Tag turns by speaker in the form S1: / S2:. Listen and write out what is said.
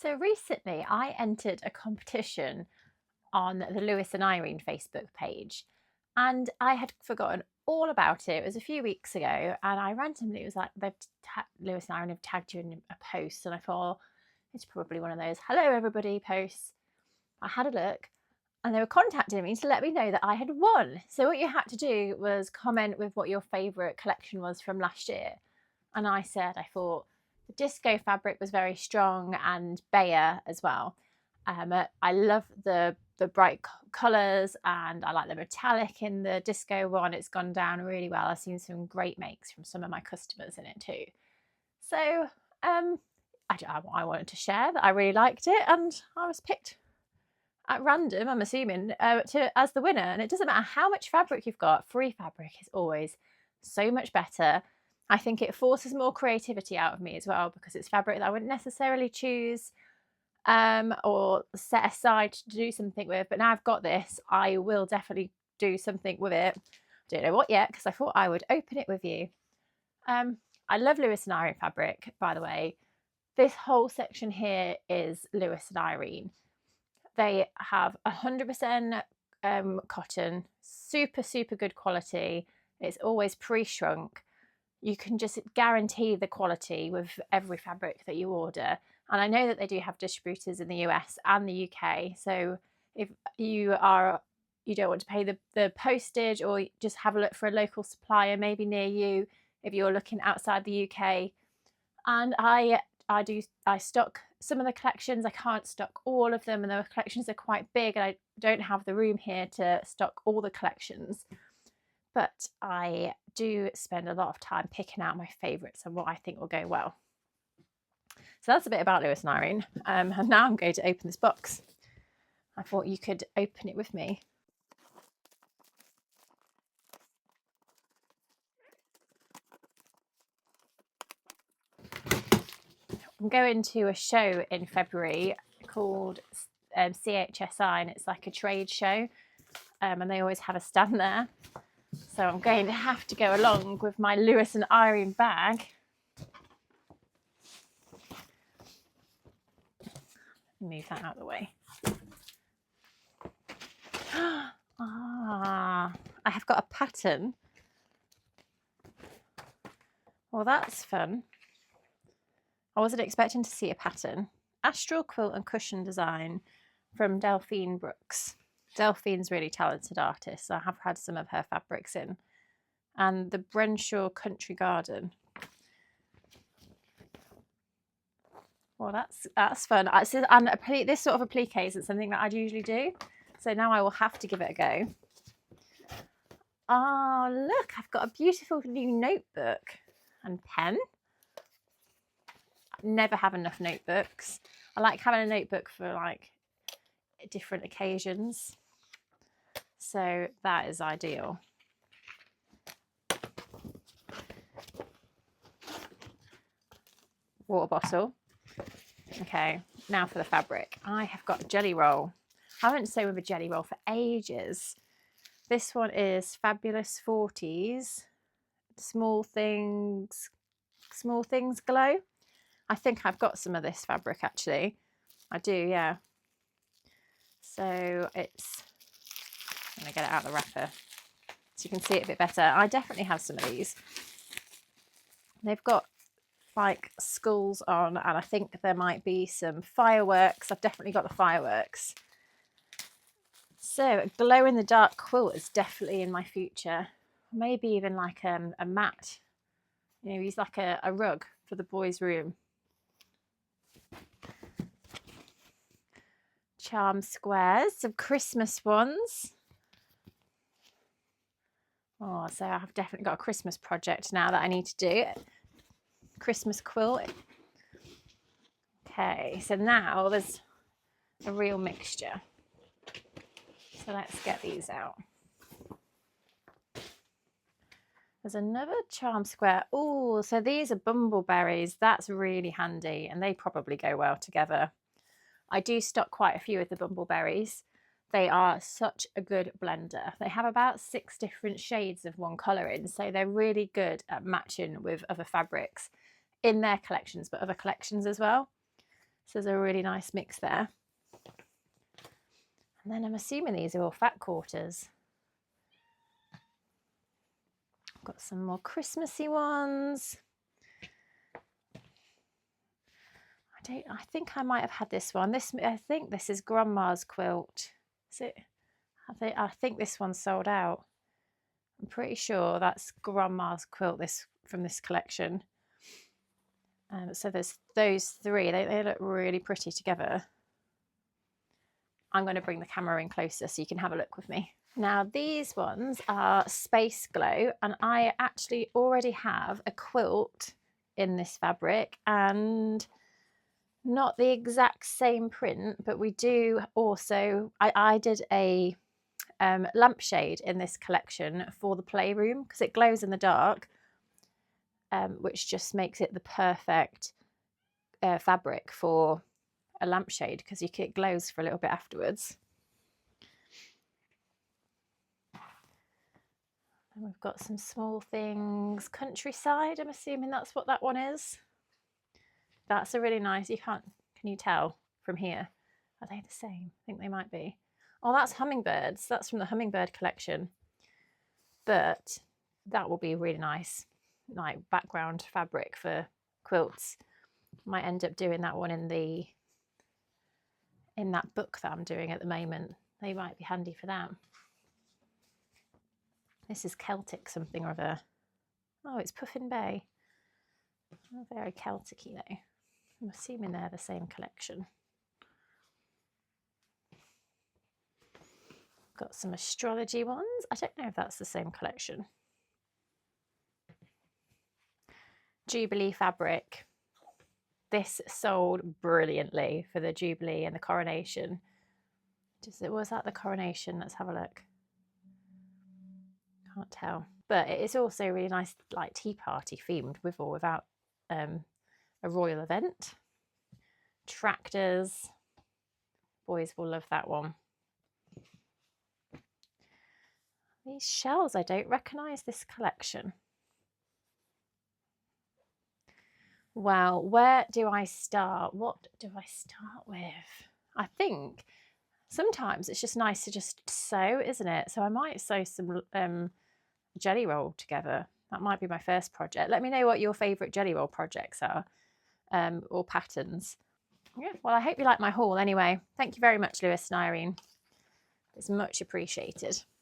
S1: So recently I entered a competition on the Lewis and Irene Facebook page and I had forgotten all about it. It was a few weeks ago and I randomly, it was like Lewis and Irene have tagged you in a post and I thought it's probably one of those hello everybody posts. I had a look and they were contacting me to let me know that I had won. So what you had to do was comment with what your favourite collection was from last year. And I said, I thought the disco fabric was very strong and Bayer as well. I love the bright colours and I like the metallic in the disco one. It's gone down really well. I've seen some great makes from some of my customers in it too. So I wanted to share that I really liked it and I was picked at random, I'm assuming, as the winner. And it doesn't matter how much fabric you've got, free fabric is always so much better. I think it forces more creativity out of me as well because it's fabric that I wouldn't necessarily choose or set aside to do something with. But now I've got this, I will definitely do something with it. Don't know what yet because I thought I would open it with you. I love Lewis and Irene fabric, by the way. This whole section here is Lewis and Irene. They have 100% cotton, super good quality. It's always pre-shrunk. You can just guarantee the quality with every fabric that you order. And I know that they do have distributors in the US and the UK. So if you don't want to pay the postage, or just have a look for a local supplier maybe near you if you're looking outside the UK. And I stock some of the collections. I can't stock all of them, and the collections are quite big and I don't have the room here to stock all the collections. But I do spend a lot of time picking out my favourites and what I think will go well. So that's a bit about Lewis and Irene. And now I'm going to open this box. I thought you could open it with me. I'm going to a show in February called CHSI, and it's like a trade show, and they always have a stand there. So I'm going to have to go along with my Lewis and Irene bag. Move that out of the way. I have got a pattern. Well, that's fun. I wasn't expecting to see a pattern. Astral quilt and cushion design from Delphine Brooks. Delphine's really talented artist. So I have had some of her fabrics in. And the Brenshaw Country Garden. Well, that's fun. And this sort of applique isn't something that I'd usually do. So now I will have to give it a go. Oh, look, I've got a beautiful new notebook and pen. Never have enough notebooks. I like having a notebook for like different occasions. So that is ideal. Water bottle. Okay, now for the fabric. I have got a jelly roll. I haven't sewn with a jelly roll for ages. This one is Fabulous 40s. Small things glow. I think I've got some of this fabric actually. I do, yeah. So it's, I'm gonna get it out of the wrapper so you can see it a bit better. I definitely have some of these. They've got like skulls on, and I think there might be some fireworks. I've definitely got the fireworks. So a glow in the dark quilt is definitely in my future. Maybe even like a mat. You know, use like a rug for the boys' room. Charm squares, some Christmas ones. Oh, so I've definitely got a Christmas project now that I need to do. Christmas quilt. Okay, so now there's a real mixture. So let's get these out. There's another charm square. Oh, so these are bumbleberries. That's really handy, and they probably go well together. I do stock quite a few of the bumbleberries. They are such a good blender. They have about 6 different shades of one colour in, so they're really good at matching with other fabrics in their collections, but other collections as well. So there's a really nice mix there. And then I'm assuming these are all fat quarters. I've got some more Christmassy ones. I think I might have had this one. I think this is Grandma's quilt. Is it? I think this one's sold out. I'm pretty sure that's Grandma's quilt from this collection. So there's those three. They look really pretty together. I'm going to bring the camera in closer so you can have a look with me. Now these ones are Space Glow, and I actually already have a quilt in this fabric, and not the exact same print, but we do also, I did a lampshade in this collection for the playroom because it glows in the dark, which just makes it the perfect fabric for a lampshade because it glows for a little bit afterwards. And we've got some small things. Countryside, I'm assuming that's what that one is. That's a really nice, can you tell from here? Are they the same? I think they might be. Oh, that's hummingbirds. That's from the hummingbird collection. But that will be really nice, like background fabric for quilts. Might end up doing that one in that book that I'm doing at the moment. They might be handy for that. This is Celtic something or other. Oh, it's Puffin Bay. Oh, very Celtic-y though. I'm assuming they're the same collection. Got some astrology ones. I don't know if that's the same collection. Jubilee fabric. This sold brilliantly for the Jubilee and the coronation. Was that the coronation? Let's have a look. Can't tell. But it is also really nice, like tea party themed, with or without a royal event. Tractors. Boys will love that one. These shells, I don't recognise this collection. Well, where do I start? What do I start with? I think sometimes it's just nice to just sew, isn't it? So I might sew some jelly roll together. That might be my first project. Let me know what your favourite jelly roll projects are, or patterns. Yeah, well, I hope you like my haul anyway. Thank you very much, Lewis and Irene. It's much appreciated.